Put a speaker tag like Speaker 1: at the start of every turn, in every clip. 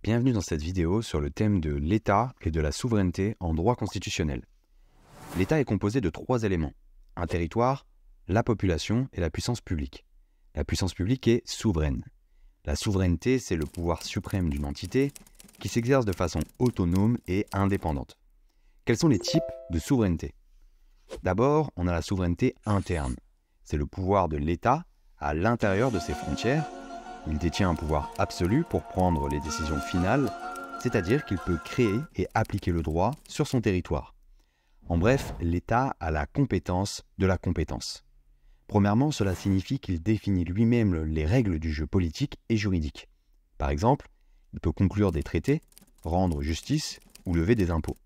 Speaker 1: Bienvenue dans cette vidéo sur le thème de l'État et de la souveraineté en droit constitutionnel. L'État est composé de 3 éléments: un territoire, la population et la puissance publique. La puissance publique est souveraine. La souveraineté, c'est le pouvoir suprême d'une entité qui s'exerce de façon autonome et indépendante. Quels sont les types de souveraineté? D'abord, on a la souveraineté interne. C'est le pouvoir de l'État à l'intérieur de ses frontières. Il détient un pouvoir absolu pour prendre les décisions finales, c'est-à-dire qu'il peut créer et appliquer le droit sur son territoire. En bref, l'État a la compétence de la compétence. Premièrement, cela signifie qu'il définit lui-même les règles du jeu politique et juridique. Par exemple, il peut conclure des traités, rendre justice ou lever des impôts.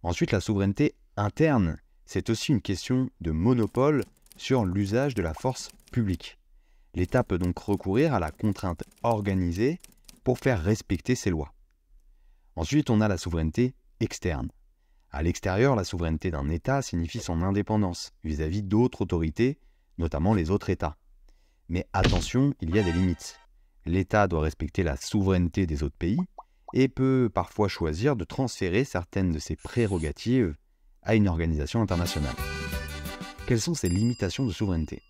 Speaker 1: Ensuite, la souveraineté interne, c'est aussi une question de monopole sur l'usage de la force publique. L'État peut donc recourir à la contrainte organisée pour faire respecter ses lois. Ensuite, on a la souveraineté externe. À l'extérieur, la souveraineté d'un État signifie son indépendance vis-à-vis d'autres autorités, notamment les autres États. Mais attention, il y a des limites. L'État doit respecter la souveraineté des autres pays et peut parfois choisir de transférer certaines de ses prérogatives à une organisation internationale. Quelles sont ces limitations de souveraineté ?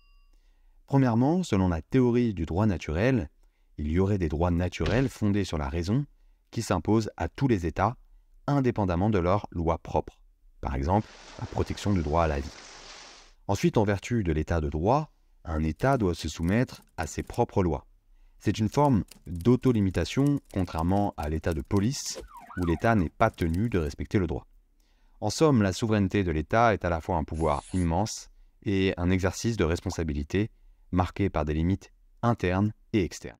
Speaker 1: Premièrement, selon la théorie du droit naturel, il y aurait des droits naturels fondés sur la raison qui s'imposent à tous les États, indépendamment de leurs lois propres. Par exemple, la protection du droit à la vie. Ensuite, en vertu de l'état de droit, un État doit se soumettre à ses propres lois. C'est une forme d'autolimitation, contrairement à l'état de police, où l'État n'est pas tenu de respecter le droit. En somme, la souveraineté de l'État est à la fois un pouvoir immense et un exercice de responsabilité marqué par des limites internes et externes.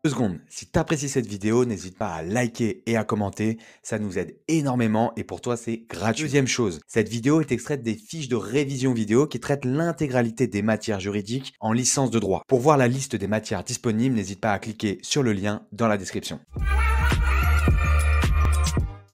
Speaker 2: Deux secondes, si tu apprécies cette vidéo, n'hésite pas à liker et à commenter, ça nous aide énormément et pour toi c'est gratuit. Deuxième chose, cette vidéo est extraite des fiches de révision vidéo qui traitent l'intégralité des matières juridiques en licence de droit. Pour voir la liste des matières disponibles, n'hésite pas à cliquer sur le lien dans la description.